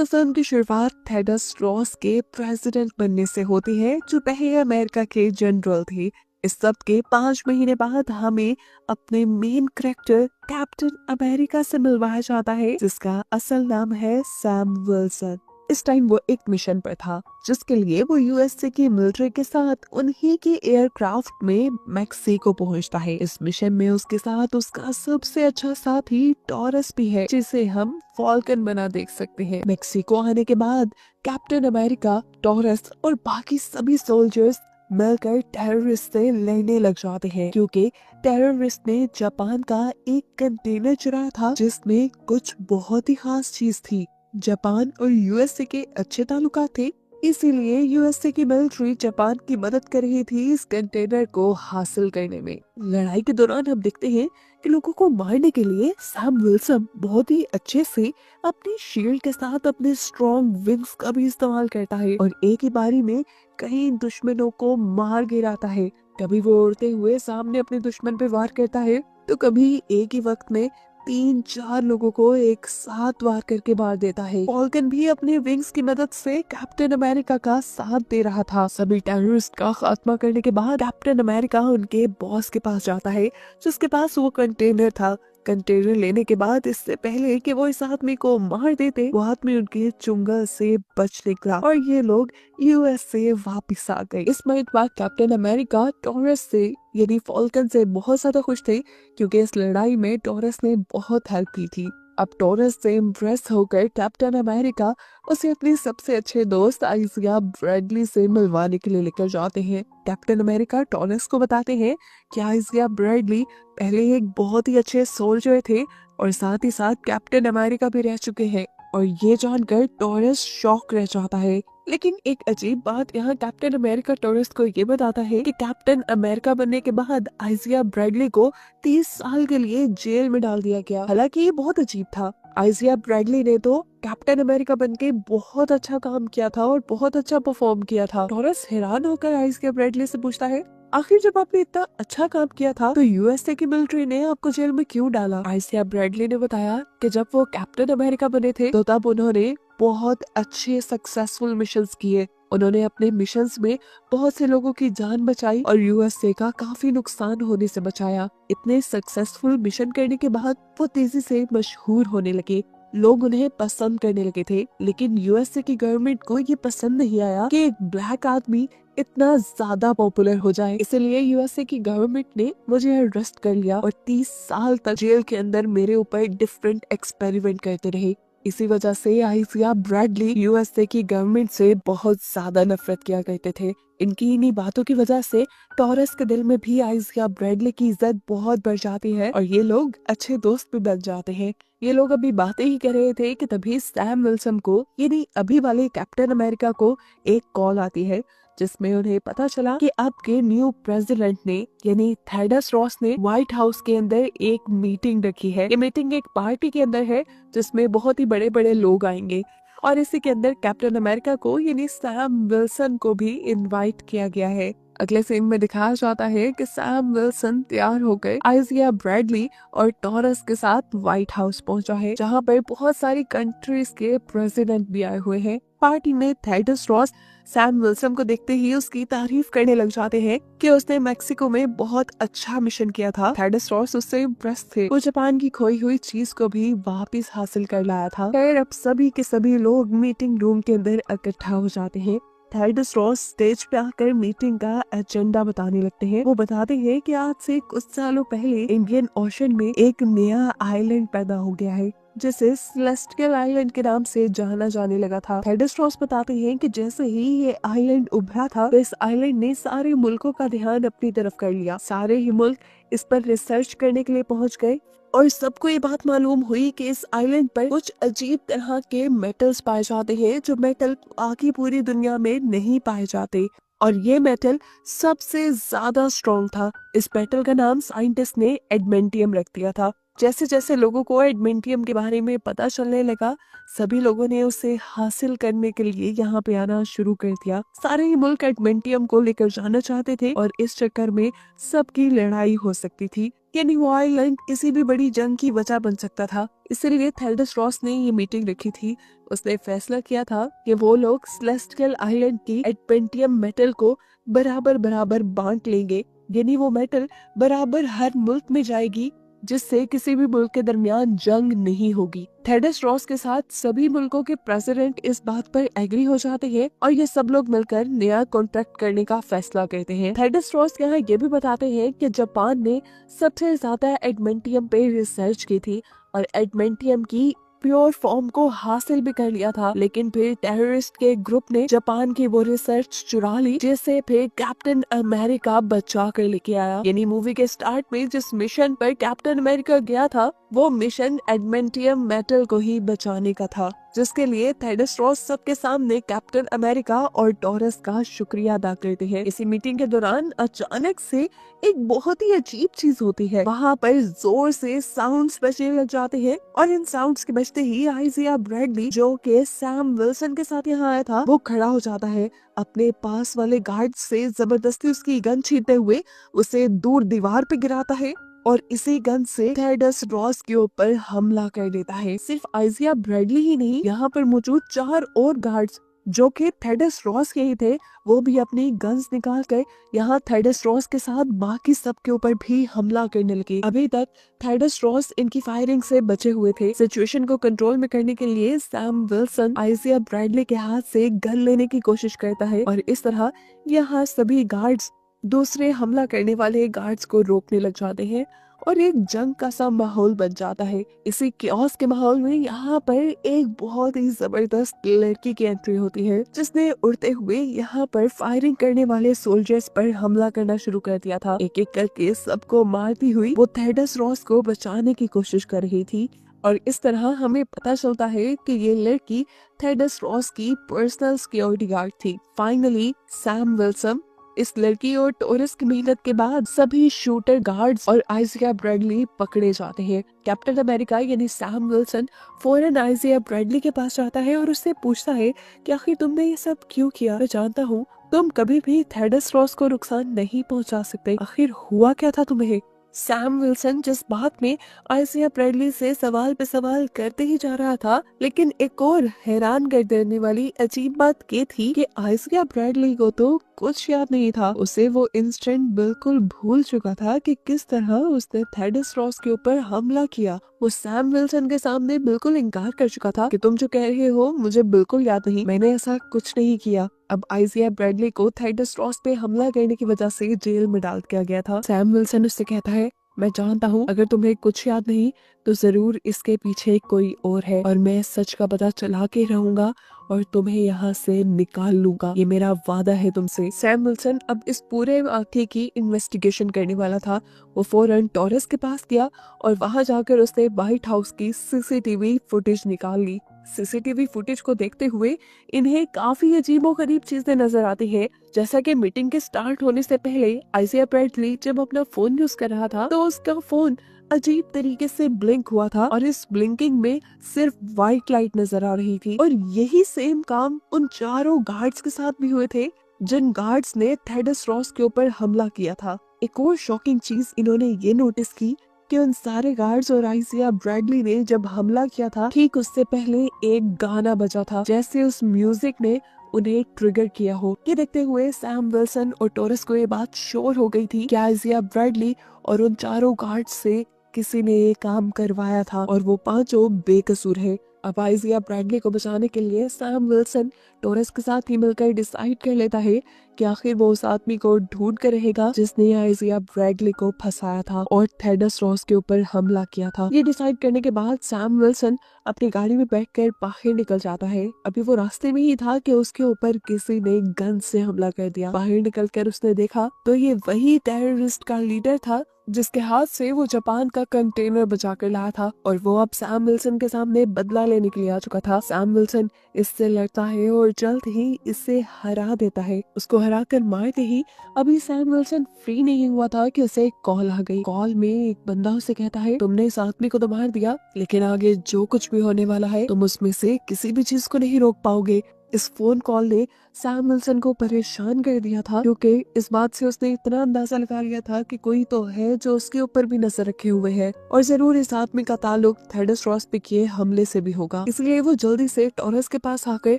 तो फिल्म की शुरुआत थेडस रॉस के प्रेसिडेंट बनने से होती है, जो पहले अमेरिका के जनरल थे। इस सब के 5 महीने बाद हमें अपने मेन करेक्टर कैप्टन अमेरिका से मिलवाया जाता है, जिसका असल नाम है सैम विल्सन। इस टाइम वो एक मिशन पर था, जिसके लिए वो यूएसए की मिलिट्री के साथ उन्हीं के एयरक्राफ्ट में मैक्सिको पहुंचता है। इस मिशन में उसके साथ उसका सबसे अच्छा साथी टॉरस भी है, जिसे हम फॉल्कन बना देख सकते हैं। मैक्सिको आने के बाद कैप्टन अमेरिका, टॉरस और बाकी सभी सोल्जर्स मिलकर टेररिस्ट से लड़ने लग जाते हैं, क्योंकि टेररिस्ट ने जापान का एक कंटेनर चुराया था, जिसमें कुछ बहुत ही खास चीज थी। जापान और यूएसए के अच्छे ताल्लुकात थे, इसीलिए यूएसए की मिलिट्री जापान की मदद कर रही थी इस कंटेनर को हासिल करने में। लड़ाई के दौरान हम देखते हैं कि लोगों को मारने के लिए सैम विल्सन बहुत ही अच्छे से अपनी शील्ड के साथ अपने स्ट्रॉन्ग विंग्स का भी इस्तेमाल करता है और एक ही बारी में कई दुश्मनों को मार गिराता है। कभी वो उड़ते हुए सामने अपने दुश्मन पे वार करता है, तो कभी एक ही वक्त में 3-4 लोगों को एक साथ वार करके मार देता है। फॉल्कन भी अपने विंग्स की मदद से कैप्टन अमेरिका का साथ दे रहा था। सभी टेररिस्ट का खात्मा करने के बाद कैप्टन अमेरिका उनके बॉस के पास जाता है, जिसके पास वो कंटेनर था। कंटेनर लेने के बाद इससे पहले कि वो इस आदमी को मार देते, वो आदमी उनके चुंगल से बच निकला और ये लोग यूएस से वापिस आ गए। इस महीने बाद कैप्टन अमेरिका टॉरस से यानी फॉल्कन से बहुत ज्यादा खुश थे, क्योंकि इस लड़ाई में टॉरस ने बहुत हेल्प की थी। अब टॉरस से इम्प्रेस होकर कैप्टन अमेरिका उसे अपनी सबसे अच्छे दोस्त आइजिया ब्रैडली से मिलवाने के लिए लेकर जाते हैं। कैप्टन अमेरिका टॉरस को बताते हैं कि आइजिया ब्रैडली पहले एक बहुत ही अच्छे सोल्जर थे और साथ ही साथ कैप्टन अमेरिका भी रह चुके हैं, और ये जानकर टॉरस शॉक रह जाता है। लेकिन एक अजीब बात यहाँ कैप्टन अमेरिका टॉरस को ये बताता है कि कैप्टन अमेरिका बनने के बाद आइजिया ब्रैडली को 30 साल के लिए जेल में डाल दिया गया। हालांकि ये बहुत अजीब था। आइजिया ब्रैडली ने तो कैप्टन अमेरिका बनके बहुत अच्छा काम किया था और बहुत अच्छा परफॉर्म किया था। टॉरस हैरान होकर आइजिया ब्रैडली से पूछता है, आखिर जब आपने इतना अच्छा काम किया था तो यूएसए की मिलिट्री ने आपको जेल में क्यों डाला? आइजिया ब्रैडली ने बताया कि जब वो कैप्टन अमेरिका बने थे तो तब उन्होंने बहुत अच्छे सक्सेसफुल मिशंस किए। उन्होंने अपने मिशंस में बहुत से लोगों की जान बचाई और यूएसए का काफी नुकसान होने से बचाया। इतने सक्सेसफुल मिशन करने के बाद वो तेजी से मशहूर होने लगे। लोग उन्हें पसंद करने लगे थे, लेकिन यूएसए की गवर्नमेंट को ये पसंद नहीं आया कि एक ब्लैक आदमी इतना ज्यादा पॉपुलर हो जाए। इसलिए यूएसए की गवर्नमेंट ने मुझे अरेस्ट कर लिया और 30 साल तक जेल के अंदर मेरे ऊपर डिफरेंट एक्सपेरिमेंट करते रहे। इसी वजह से आइजिया ब्रैडली यूएसए की गवर्नमेंट से बहुत ज्यादा नफरत किया करते थे। इनकी इन्हीं बातों की वजह से टॉरस के दिल में भी आइजिया ब्रैडली की इज्जत बहुत बढ़ जाती है और ये लोग अच्छे दोस्त भी बन जाते हैं। ये लोग अभी बातें ही कर रहे थे कि तभी सैम विल्सन को यानी अभी वाले कैप्टन अमेरिका को एक कॉल आती है, जिसमें उन्हें पता चला कि अब के न्यू प्रेसिडेंट ने यानी थेडस रॉस ने व्हाइट हाउस के अंदर एक मीटिंग रखी है। ये मीटिंग एक पार्टी के अंदर है, जिसमें बहुत ही बड़े बड़े लोग आएंगे और इसी के अंदर कैप्टन अमेरिका को यानी सैम विल्सन को भी इनवाइट किया गया है। अगले सीन में दिखाया जाता है कि सैम विल्सन तैयार होकर आइजिया ब्रैडली और टॉरस के साथ व्हाइट हाउस पहुंचा है, जहां पर बहुत सारी कंट्रीज के प्रेसिडेंट भी आए हुए हैं। पार्टी में थेडस रॉस सैम विल्सन को देखते ही उसकी तारीफ करने लग जाते हैं कि उसने मैक्सिको में बहुत अच्छा मिशन किया था। थेडस रॉस उससे इम्प्रेस थे। वो जापान की खोई हुई चीज को भी वापस हासिल कर लाया था। खैर अब सभी के सभी लोग मीटिंग रूम के अंदर इकट्ठा हो जाते हैं। थेडस रॉस स्टेज पे आकर मीटिंग का एजेंडा बताने लगते हैं। वो बताते हैं कि आज से कुछ सालों पहले इंडियन ओशन में एक नया आइलैंड पैदा हो गया है, जिसे सेलेस्टियल आइलैंड के नाम से जाना जाने लगा था। थेडस रॉस बताते हैं कि जैसे ही ये आइलैंड उभरा था तो इस आइलैंड ने सारे मुल्कों का ध्यान अपनी तरफ कर लिया। सारे ही मुल्क इस पर रिसर्च करने के लिए पहुंच गए और सबको ये बात मालूम हुई कि इस आइलैंड पर कुछ अजीब तरह के मेटल्स पाए जाते हैं, जो मेटल बाकी पूरी दुनिया में नहीं पाए जाते, और ये मेटल सबसे ज्यादा स्ट्रॉन्ग था। इस मेटल का नाम साइंटिस्ट ने एडमेंटियम रख दिया था। जैसे जैसे लोगों को एडमेंटियम के बारे में पता चलने लगा, सभी लोगों ने उसे हासिल करने के लिए यहाँ पे आना शुरू कर दिया। सारे ही मुल्क एडमेंटियम को लेकर जाना चाहते थे और इस चक्कर में सबकी लड़ाई हो सकती थी, यानी वो आइलैंड किसी भी बड़ी जंग की वजह बन सकता था। इसलिए थेडस रॉस ने ये मीटिंग रखी थी। उसने फैसला किया था कि वो लोग सेलेस्टियल आइलैंड की एडमेंटियम मेटल को बराबर बराबर बांट लेंगे, यानी वो मेटल बराबर हर मुल्क में जाएगी, जिससे किसी भी मुल्क के दरमियान जंग नहीं होगी। थेडस रॉस के साथ सभी मुल्कों के प्रेसिडेंट इस बात पर एग्री हो जाते हैं और ये सब लोग मिलकर नया कॉन्ट्रैक्ट करने का फैसला करते हैं। थेडस रॉस यहाँ ये भी बताते हैं कि जापान ने सबसे ज्यादा एडमेंटियम पे रिसर्च की थी और एडमेंटियम की प्योर फॉर्म को हासिल भी कर लिया था, लेकिन फिर टेररिस्ट के ग्रुप ने जापान की वो रिसर्च चुरा ली, जिससे फिर कैप्टन अमेरिका बचा कर लेके आया। यानी मूवी के स्टार्ट में जिस मिशन पर कैप्टन अमेरिका गया था, वो मिशन एडमेंटियम मेटल को ही बचाने का था, जिसके लिए थेडस रॉस सबके सामने कैप्टन अमेरिका और टॉरस का शुक्रिया अदा करते हैं। इसी मीटिंग के दौरान अचानक से एक बहुत ही अजीब चीज होती है। वहाँ पर जोर से साउंड्स बजने लग जाते हैं और इन साउंड्स के बजते ही आइजिया ब्रैडली, जो कि सैम विल्सन के साथ यहाँ आया था, वो खड़ा हो जाता है। अपने पास वाले गार्ड से जबरदस्ती उसकी गन छीनते हुए उसे दूर दीवार पे गिराता है और इसी गन से थेडस रॉस के ऊपर हमला कर देता है। सिर्फ आइजिया ब्रैडली ही नहीं, यहाँ पर मौजूद 4 और गार्ड्स जो कि थेडस रॉस के ही थे, वो भी अपनी गन्स निकाल कर यहाँ थेडस रॉस के साथ बाकी सब के ऊपर भी हमला करने लगे। अभी तक थेडस रॉस इनकी फायरिंग से बचे हुए थे। सिचुएशन को कंट्रोल में करने के लिए सैम विल्सन आइजिया ब्रैडली के हाथ से गन लेने की कोशिश करता है और इस तरह यहाँ सभी गार्ड्स दूसरे हमला करने वाले गार्ड्स को रोकने लग जाते हैं और एक जंग का सा माहौल बन जाता है। इसी क्योस के माहौल में यहाँ पर एक बहुत ही जबरदस्त लड़की की एंट्री होती है, जिसने उड़ते हुए यहाँ पर फायरिंग करने वाले सोल्जर्स पर हमला करना शुरू कर दिया था। एक एक करके सबको मारती हुई वो थेडस रॉस को बचाने की कोशिश कर रही थी और इस तरह हमें पता चलता है कि ये लड़की थेडस रॉस की पर्सनल सिक्योरिटी गार्ड थी। फाइनली सैम विल्सन, इस लड़की और टोरस की मेहनत के बाद सभी शूटर गार्ड्स और आइजिया ब्रैडली पकड़े जाते हैं। कैप्टन अमेरिका यानी सैम विल्सन फौरन आइजिया ब्रैडली के पास जाता है और उससे पूछता है कि आखिर तुमने ये सब क्यों किया। मैं जानता हूँ तुम कभी भी थेडस रॉस को नुकसान नहीं पहुँचा सकते, आखिर हुआ क्या था तुम्हें। सैम विल्सन जिस बात में आइजिया ब्रैडली से सवाल पे सवाल करते ही जा रहा था, लेकिन एक और हैरान कर देने वाली अजीब बात ये थी कि आइजिया ब्रैडली को तो कुछ याद नहीं था। उसे वो इंस्टेंट बिल्कुल भूल चुका था कि किस तरह उसने थेडस रॉस के ऊपर हमला किया। वो सैम विल्सन के सामने बिल्कुल इनकार कर चुका था कि तुम जो कह रहे हो मुझे बिल्कुल याद नहीं, मैंने ऐसा कुछ नहीं किया। अब आइजिया ब्रैडली को थेडस रॉस पे हमला करने की वजह से जेल में डाल दिया गया था। सैम विल्सन उससे कहता है, मैं जानता हूँ अगर तुम्हें कुछ याद नहीं तो जरूर इसके पीछे कोई और है और मैं सच का पता चला के रहूंगा और तुम्हें यहाँ से निकाल लूंगा, ये मेरा वादा है तुमसे। सैम विल्सन अब इस पूरे वाक़े की इन्वेस्टिगेशन करने वाला था। वो फौरन टॉरस के पास गया और वहां जाकर उसने व्हाइट हाउस की सीसीटीवी फुटेज निकाल ली। सीसीटीवी फुटेज को देखते हुए इन्हें काफी अजीबोगरीब चीजें नजर आती है। जैसा कि मीटिंग के स्टार्ट होने से पहले आइजिया ब्रैडली जब अपना फोन यूज कर रहा था तो उसका फोन अजीब तरीके से ब्लिंक हुआ था और इस ब्लिंकिंग में सिर्फ व्हाइट लाइट नजर आ रही थी। और यही सेम काम उन 4 गार्ड्स के साथ भी हुए थे जिन गार्ड्स ने थेडस रॉस के ऊपर हमला किया था। एक और शॉकिंग चीज इन्होंने ये नोटिस की कि उन सारे गार्ड्स और आइजिया ब्रैडली ने जब हमला किया था ठीक उससे पहले एक गाना बजा था, जैसे उस म्यूजिक ने उन्हें ट्रिगर किया हो। ये देखते हुए सैम विल्सन और टोरस को ये बात श्योर हो गई थी कि आइजिया ब्रैडली और उन 4 गार्ड्स से किसी ने ये काम करवाया था और वो 5 बेकसूर है। अब आइजिया ब्रैडली को बचाने के लिए सैम विल्सन टोरस के साथ ही मिलकर डिसाइड कर लेता है कि आखिर वो उस आदमी को ढूंढ कर रहेगा जिसने आइजिया ब्रैडली को फंसाया था और थेडस रॉस के ऊपर हमला किया था। ये डिसाइड करने के बाद सैम विल्सन अपनी गाड़ी में बैठकर बाहर निकल जाता है। अभी वो रास्ते में ही था कि उसके ऊपर किसी ने गन से हमला कर दिया। बाहर निकलकर उसने देखा तो ये वही टेररिस्ट का लीडर था जिसके हाथ से वो जापान का कंटेनर बचा कर लाया था और वो अब सैम विल्सन के सामने बदला लेने के लिए आ चुका था। सैम विल्सन इससे लड़ता है और जल्द ही इससे हरा देता है। उसको हरा कर मारते ही अभी सैम विल्सन फ्री नहीं हुआ था कि उसे एक कॉल आ गई। कॉल में एक बंदा उसे कहता है, तुमने इस आदमी को तो मार दिया, लेकिन आगे जो कुछ भी होने वाला है तुम उसमें से किसी भी चीज को नहीं रोक पाओगे। इस फोन कॉल ने सैम विल्सन को परेशान कर दिया था, क्योंकि इस बात से उसने इतना अंदाजा लगा लिया था कि कोई तो है जो उसके ऊपर भी नजर रखे हुए है और जरूर इस आदमी का ताल्लुक थेडस रॉस पे किए हमले से भी होगा। इसलिए वो जल्दी से टॉरस के पास आकर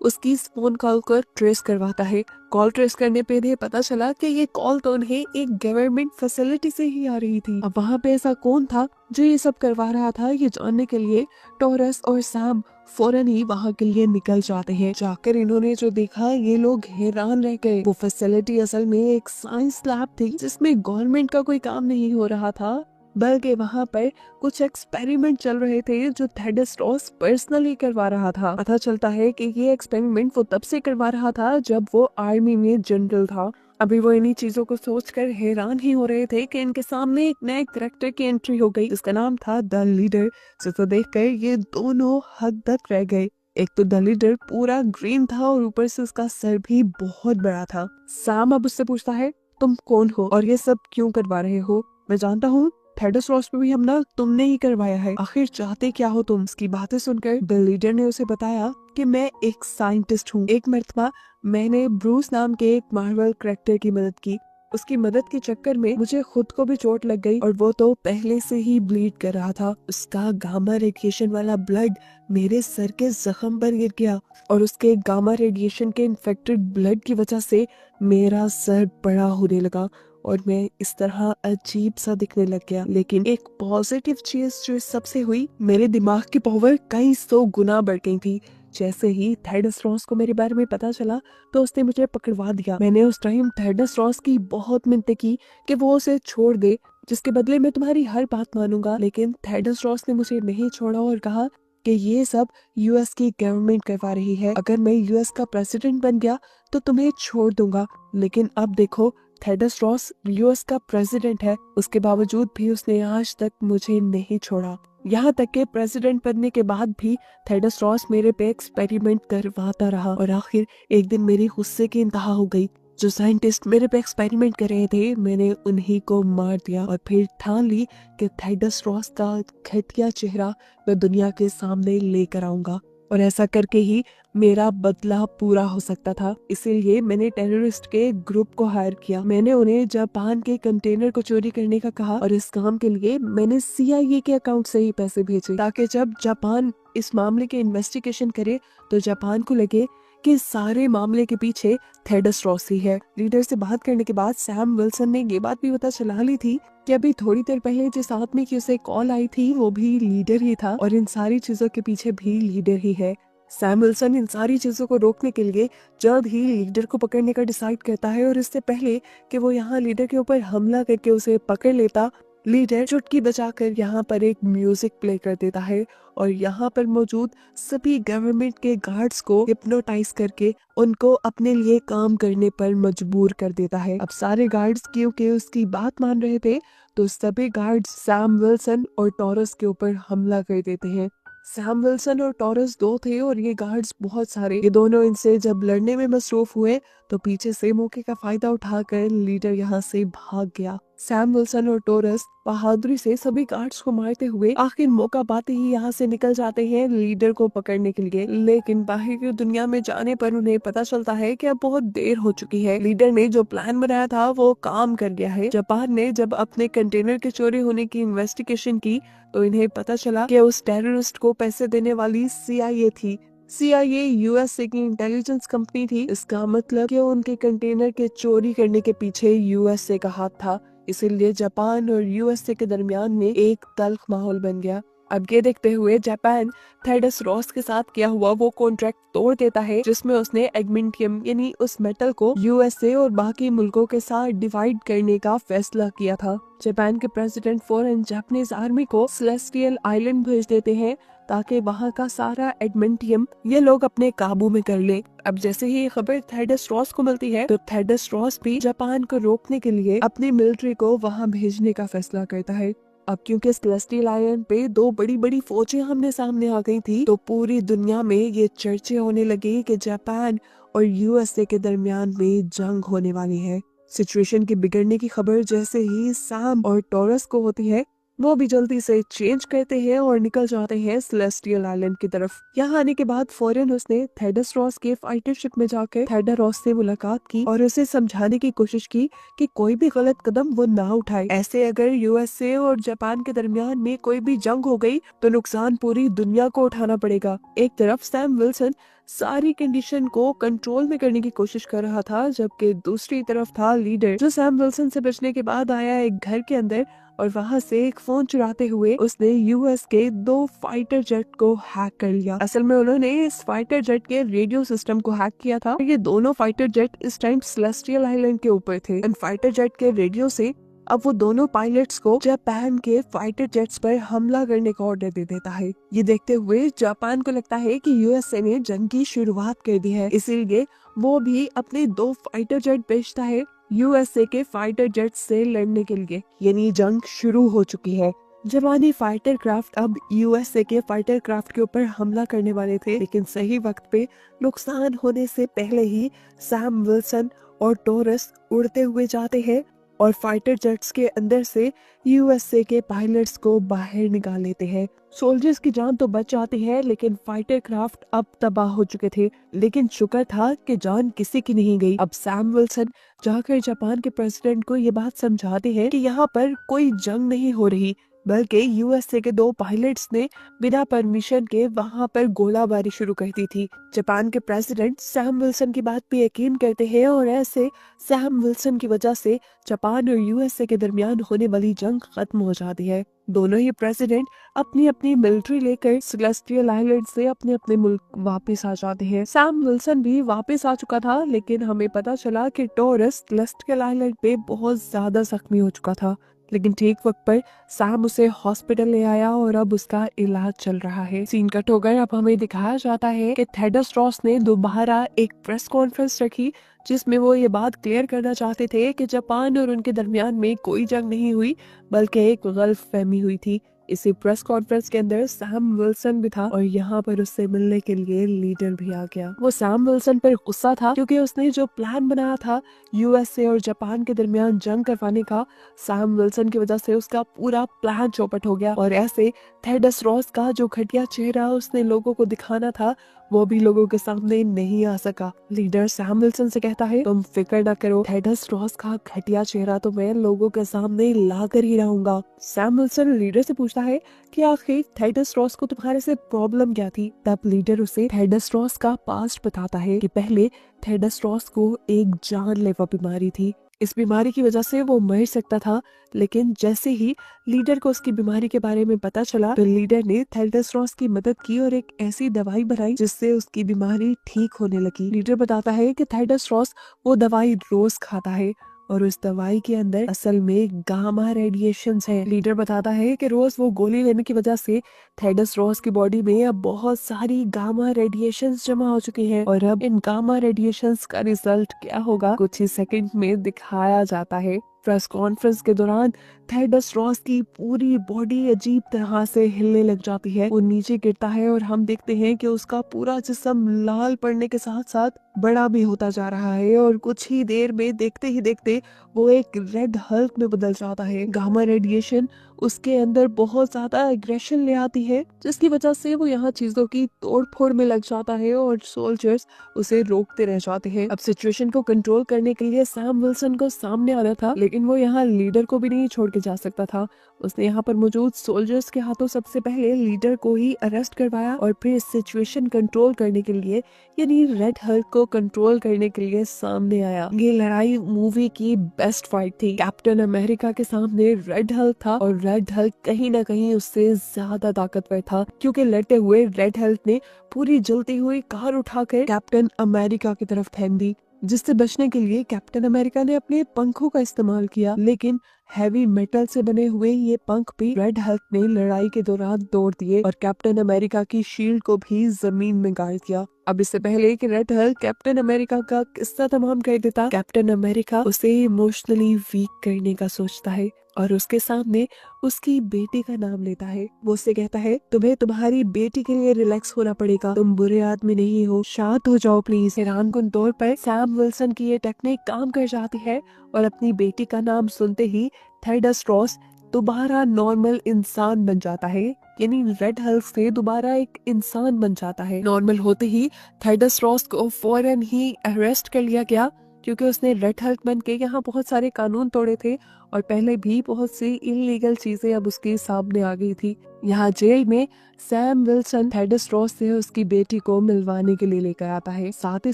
उसकी इस फोन कॉल को ट्रेस करवाता है। कॉल ट्रेस करने पे इन्हें पता चला कि ये कॉल तो उन्हें एक गवर्नमेंट फैसिलिटी से ही आ रही थी। अब वहाँ पे ऐसा कौन था जो ये सब करवा रहा था, ये जानने के लिए टॉरस और सैम फौरन ही वहाँ के लिए निकल जाते हैं। जाकर इन्होंने जो देखा ये लोग हैरान रह गए। वो फैसिलिटी असल में एक साइंस लैब थी जिसमें गवर्नमेंट का कोई काम नहीं हो रहा था, बल्कि वहाँ पर कुछ एक्सपेरिमेंट चल रहे थे जो थेडस रॉस पर्सनली करवा रहा था। पता चलता है कि ये एक्सपेरिमेंट वो तब से करवा रहा था जब वो आर्मी में जनरल था। अभी वो इन्हीं चीजों को सोचकर हैरान ही हो रहे थे कि इनके सामने एक नए कैरेक्टर की एंट्री हो गई जिसका नाम था द लीडर। जिसे देखकर ये दोनों हद-तक रह गए। एक तो द लीडर पूरा ग्रीन था और ऊपर से उसका सर भी बहुत बड़ा था। सैम अब उससे पूछता है, तुम कौन हो और ये सब क्यों करवा रहे हो? मैं जानता हूँ थेडस रॉस पे भी हमला तुमने ही करवाया है, आखिर चाहते क्या हो तुम? इसकी बातें सुनकर द लीडर ने उसे बताया कि मैं एक साइंटिस्ट हूँ। एक मर्तबा मैंने ब्रूस नाम के एक मार्वल कैरेक्टर की मदद की। उसकी मदद के चक्कर में मुझे खुद को भी चोट लग गई और वो तो पहले से ही ब्लीड कर रहा था। उसका गामा रेडिएशन वाला ब्लड मेरे सर के जख्म पर गिर गया और उसके गामा रेडिएशन के इन्फेक्टेड ब्लड की वजह से मेरा सर बड़ा होने लगा और मैं इस तरह अजीब सा दिखने लग गया। लेकिन एक पॉजिटिव चीज जो इस सबसे हुई, मेरे दिमाग की पावर कई 100 गुना बढ़ गई थी। जैसे ही थेडस रॉस को मेरे बारे में पता चला तो उसने मुझे पकड़वा दिया। मैंने उस टाइम थेडस रॉस की बहुत मिन्नतें की कि वो उसे छोड़ दे, जिसके बदले मैं तुम्हारी हर बात मानूंगा। लेकिन थेडस रॉस ने मुझे नहीं छोड़ा और कहा कि ये सब यूएस की गवर्नमेंट करवा रही है। अगर मैं यूएस का प्रेसिडेंट बन गया तो तुम्हें छोड़ दूंगा। लेकिन अब देखो, थेडस रॉस यूएस का प्रेसिडेंट है, उसके बावजूद भी उसने आज तक मुझे नहीं छोड़ा। यहाँ तक के प्रेसिडेंट बनने के बाद भी थेडस रॉस मेरे पे एक्सपेरिमेंट करवाता रहा और आखिर एक दिन मेरी गुस्से की इंतहा हो गई। जो साइंटिस्ट मेरे पे एक्सपेरिमेंट कर रहे थे मैंने उन्हीं को मार दिया और फिर ठान ली कि थेडस रॉस का घटिया चेहरा मैं दुनिया के सामने लेकर आऊंगा और ऐसा करके ही मेरा बदला पूरा हो सकता था। इसीलिए मैंने टेररिस्ट के ग्रुप को हायर किया। मैंने उन्हें जापान के कंटेनर को चोरी करने का कहा और इस काम के लिए मैंने CIA के अकाउंट से ही पैसे भेजे, ताकि जब जापान इस मामले के इन्वेस्टिगेशन करे तो जापान को लगे कि सारे मामले के पीछे थेडस रॉस ही है। लीडर से बात करने के बाद सैम विल्सन ने ये बात भी पता चला ली थी कि अभी थोड़ी देर पहले जिस आदमी की उसे कॉल आई थी वो भी लीडर ही था और इन सारी चीजों के पीछे भी लीडर ही है। सैम विल्सन इन सारी चीजों को रोकने के लिए जल्द ही लीडर को पकड़ने का डिसाइड करता है और इससे पहले कि वो यहाँ लीडर के ऊपर हमला करके उसे पकड़ लेता, लीडर चुटकी बजाकर यहाँ पर एक म्यूजिक प्ले कर देता है और यहाँ पर मौजूद सभी गवर्नमेंट के गार्ड्स को हिप्नोटाइज करके उनको अपने लिए काम करने पर मजबूर कर देता है। अब सारे गार्ड्स क्योंकि उसकी बात मान रहे थे तो सभी गार्ड्स सैम विल्सन और टॉरस के ऊपर हमला कर देते हैं। सैम विल्सन और टॉरस दो थे और ये गार्ड्स बहुत सारे। ये दोनों इनसे जब लड़ने में मसरूफ हुए तो पीछे से मौके का फायदा उठाकर लीडर यहाँ से भाग गया। सैम विल्सन और टॉरस बहादुरी से सभी गार्ड्स को मारते हुए आखिर मौका पाते ही यहाँ से निकल जाते हैं लीडर को पकड़ने के लिए। लेकिन बाहर की दुनिया में जाने पर उन्हें पता चलता है कि अब बहुत देर हो चुकी है। लीडर ने जो प्लान बनाया था वो काम कर गया है। जापान ने जब अपने कंटेनर के चोरी होने की इन्वेस्टिगेशन की तो इन्हें पता चला कि उस टेररिस्ट को पैसे देने वाली CIA थी। CIA USA की इंटेलिजेंस कंपनी थी। इसका मतलब कि उनके कंटेनर के चोरी करने के पीछे USA का हाथ था। इसीलिए जापान और USA के दरमियान में एक तल्ख माहौल बन गया। अब ये देखते हुए जापान थेडस रॉस के साथ किया हुआ वो कॉन्ट्रैक्ट तोड़ देता है जिसमें उसने एडमिंटियम यानी उस मेटल को USA और बाकी मुल्कों के साथ डिवाइड करने का फैसला किया था। जापान के प्रेसिडेंट फौरन जापानीज आर्मी को सेलेस्टियल आइलैंड भेज देते हैं ताकि वहाँ का सारा एडमेंटियम ये लोग अपने काबू में कर ले। अब जैसे ही ये खबर थेडस रॉस को मिलती है तो थेडस रॉस भी जापान को रोकने के लिए अपनी मिलिट्री को वहाँ भेजने का फैसला करता है। अब क्योंकि सेलेस्टियल आइलैंड पे दो बड़ी बड़ी फौजें हमने सामने आ गई थी, तो पूरी दुनिया में ये चर्चे होने लगी कि जापान और यूएसए के दरमियान में जंग होने वाली है। सिचुएशन के बिगड़ने की खबर जैसे ही सैम और टॉरस को होती है, वो भी जल्दी से चेंज करते हैं और निकल जाते हैं सेलेस्टियल आइलैंड की तरफ। यहाँ आने के बाद फौरन उसने थेडस रॉस के फाइटर शिप में जाकर थेडा रॉस से मुलाकात की और उसे समझाने की कोशिश की कि कोई भी गलत कदम वो ना उठाए। ऐसे अगर यूएसए और जापान के दरमियान में कोई भी जंग हो गई तो नुकसान पूरी दुनिया को उठाना पड़ेगा। एक तरफ सैम विल्सन सारी कंडीशन को कंट्रोल में करने की कोशिश कर रहा था, जबकि दूसरी तरफ था लीडर, जो सैम विल्सन से बचने के बाद आया एक घर के अंदर और वहां से एक फोन चुराते हुए उसने यूएस के 2 फाइटर जेट को हैक कर लिया। असल में उन्होंने इस फाइटर जेट के रेडियो सिस्टम को हैक किया था। ये दोनों फाइटर जेट इस टाइम सेलेस्टियल आइलैंड के ऊपर थे। इन फाइटर जेट के रेडियो से अब वो दोनों पायलट्स को जापान के फाइटर जेट्स पर हमला करने का ऑर्डर दे देता है। ये देखते हुए जापान को लगता है कि यूएसए ने जंग की शुरुआत कर दी है, इसीलिए वो भी अपने 2 फाइटर जेट भेजता है यूएसए के फाइटर जेट से लड़ने के लिए। यानी जंग शुरू हो चुकी है। जापानी फाइटर क्राफ्ट अब यूएसए के फाइटर क्राफ्ट के ऊपर हमला करने वाले थे, लेकिन सही वक्त पे नुकसान होने से पहले ही सैम विल्सन और टॉरस उड़ते हुए जाते हैं और फाइटर जेट्स के अंदर से यूएसए के पायलट्स को बाहर निकाल लेते हैं। सोल्जर्स की जान तो बच जाती है, लेकिन फाइटर क्राफ्ट अब तबाह हो चुके थे। लेकिन शुक्र था कि जान किसी की नहीं गई। अब सैम विल्सन जाकर जापान के प्रेसिडेंट को ये बात समझाते हैं कि यहाँ पर कोई जंग नहीं हो रही, बल्कि यूएसए के 2 पायलट्स ने बिना परमिशन के वहां पर गोलाबारी शुरू कर दी थी। जापान के प्रेसिडेंट सैम विल्सन की बात पे यकीन करते हैं और ऐसे सैम विल्सन की वजह से जापान और यूएसए के दरमियान होने वाली जंग खत्म हो जाती है। दोनों ही प्रेसिडेंट अपनी अपनी मिलिट्री लेकर सेलेस्टियल आइलैंड से अपने अपने मुल्क वापस आ जाते हैं। सैम विल्सन भी वापस आ चुका था, लेकिन हमें पता चला कि टॉरस सेलेस्टियल आइलैंड पे बहुत ज्यादा जख्मी हो चुका था। लेकिन ठीक वक्त पर सैम उसे हॉस्पिटल ले आया और अब उसका इलाज चल रहा है। सीन कट होकर अब हमें दिखाया जाता है कि थेडस रॉस ने दोबारा एक प्रेस कॉन्फ्रेंस रखी, जिसमें वो ये बात क्लियर करना चाहते थे कि जापान और उनके दरमियान में कोई जंग नहीं हुई, बल्कि एक गलत फहमी हुई थी। इसी प्रेस कॉन्फ्रेंस के अंदर सैम विल्सन भी था और यहाँ पर उससे मिलने के लिए लीडर भी आ गया। वो सैम विल्सन पर गुस्सा था क्योंकि उसने जो प्लान बनाया था यूएसए और जापान के दरमियान जंग करवाने का, सैम विल्सन की वजह से उसका पूरा प्लान चौपट हो गया और ऐसे थेडस रॉस का जो घटिया चेहरा उसने लोगों को दिखाना था वो भी लोगों के सामने नहीं आ सका। लीडर सैम विल्सन से कहता है, तुम फिक्र ना करो, थेडस रॉस का घटिया चेहरा तो मैं लोगों के सामने ला कर ही रहूंगा। सैम विल्सन लीडर से पूछता है कि आखिर थेडस रॉस को तुम्हारे से प्रॉब्लम क्या थी। तब लीडर उसे थेडस रॉस का पास्ट बताता है कि पहले थेडस रॉस को एक जानलेवा बीमारी थी। इस बीमारी की वजह से वो मर सकता था, लेकिन जैसे ही लीडर को उसकी बीमारी के बारे में पता चला तो लीडर ने थेडस रॉस की मदद की और एक ऐसी दवाई बनाई जिससे उसकी बीमारी ठीक होने लगी। लीडर बताता है कि थेडस रॉस वो दवाई रोज खाता है और उस दवाई के अंदर असल में गामा रेडिएशंस है। लीडर बताता है कि रोज वो गोली लेने की वजह से थेडस रॉस की बॉडी में अब बहुत सारी गामा रेडिएशंस जमा हो चुकी हैं और अब इन गामा रेडिएशंस का रिजल्ट क्या होगा कुछ ही सेकंड में दिखाया जाता है। प्रेस कॉन्फ्रेंस के दौरान थेडस रॉस की पूरी बॉडी अजीब तरह से हिलने लग जाती है। वो नीचे गिरता है और हम देखते हैं कि उसका पूरा जिस्म लाल पड़ने के साथ साथ बड़ा भी होता जा रहा है और कुछ ही देर में देखते ही देखते वो एक रेड हल्क में बदल जाता है। गामा रेडिएशन उसके अंदर बहुत ज्यादा एग्रेशन ले आती है, जिसकी वजह से वो यहाँ चीजों की तोड़फोड़ में लग जाता है और सोल्जर्स उसे रोकते रह जाते हैं। अब सिचुएशन को कंट्रोल करने के लिए सैम विल्सन को सामने आना था, लेकिन वो यहाँ लीडर को भी नहीं छोड़ के जा सकता था। उसने यहाँ पर मौजूद सोल्जर्स के हाथों सबसे पहले लीडर को ही अरेस्ट करवाया और फिर सिचुएशन कंट्रोल करने के लिए यानी रेड हल्क को कंट्रोल करने के लिए सामने आया। ये लड़ाई मूवी की बेस्ट फाइट थी। कैप्टन अमेरिका के सामने रेड हल्क था और रेड हल्क कहीं ना कहीं उससे ज्यादा ताकतवर था, क्योंकि लड़ते हुए रेड हल्क ने पूरी जलती हुई कार उठाकर कैप्टन अमेरिका की तरफ फेंक दी। जिससे बचने के लिए कैप्टन अमेरिका ने अपने पंखों का इस्तेमाल किया, लेकिन हैवी मेटल से बने हुए ये पंख भी रेड हल्क ने लड़ाई के दौरान तोड़ दिए और कैप्टन अमेरिका की शील्ड को भी जमीन में गाड़ दिया। अब इससे पहले कि रेड हल्क कैप्टन अमेरिका का किस्सा तमाम कर देता, कैप्टन अमेरिका उसे इमोशनली वीक करने का सोचता है और उसके सामने उसकी बेटी का नाम लेता है। वो उससे कहता है, तुम्हें तुम्हारी बेटी के लिए रिलैक्स होना पड़ेगा, तुम बुरे आदमी नहीं हो, शांत हो जाओ प्लीज। हैरानकुन तौर पर सैम विल्सन की ये टेक्निक काम कर जाती है और अपनी बेटी का नाम सुनते ही थेडस रॉस दोबारा नॉर्मल इंसान बन जाता है, यानी रेड हल्क से दोबारा एक इंसान बन जाता है। नॉर्मल होते ही थेडस रॉस को फौरन ही अरेस्ट कर लिया गया, क्योंकि उसने रेड हल्क बन के यहाँ बहुत सारे कानून तोड़े थे और पहले भी बहुत सी इलीगल चीजें अब उसके सामने आ गई थी। यहाँ जेल में सैम विल्सन थेडस रॉस से उसकी बेटी को मिलवाने के लिए लेकर आता है। साथ ही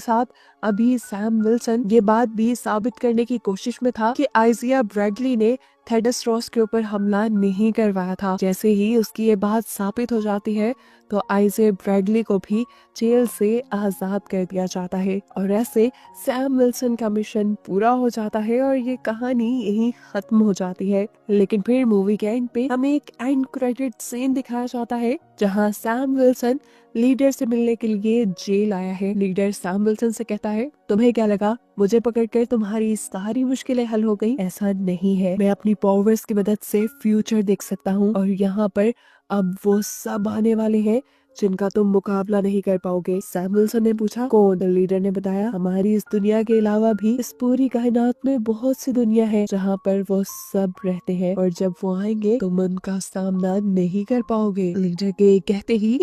साथ अभी सैम विल्सन ये बात भी साबित करने की कोशिश में था कि आइजिया ब्रैडली ने थेडस रॉस के ऊपर हमला नहीं करवाया था। जैसे ही उसकी ये बात साबित हो जाती है तो आइजिया ब्रैडली को भी जेल से आजाद कर दिया जाता है और ऐसे सैम विल्सन का मिशन पूरा हो जाता है और ये कहानी यही खत्म हो जाती है। लेकिन फिर मूवी के एंड पे हमें एक एंड क्रेडिट सीन दिखाया जाता है जहां सैम विल्सन लीडर से मिलने के लिए जेल आया है। लीडर सैम विल्सन से कहता है, तुम्हें क्या लगा मुझे पकड़कर तुम्हारी सारी मुश्किलें हल हो गई? ऐसा नहीं है, मैं अपनी पावर्स की मदद से फ्यूचर देख सकता हूँ और यहाँ पर अब वो सब आने वाले हैं जिनका तुम मुकाबला नहीं कर पाओगे। सैम विल्सन ने पूछा, कौन? लीडर ने बताया, हमारी इस दुनिया के अलावा भी इस पूरी कायनात में बहुत सी दुनिया है जहाँ पर वो सब रहते हैं और जब वो आएंगे तुम उनका सामना नहीं कर पाओगे। लीडर के कहते ही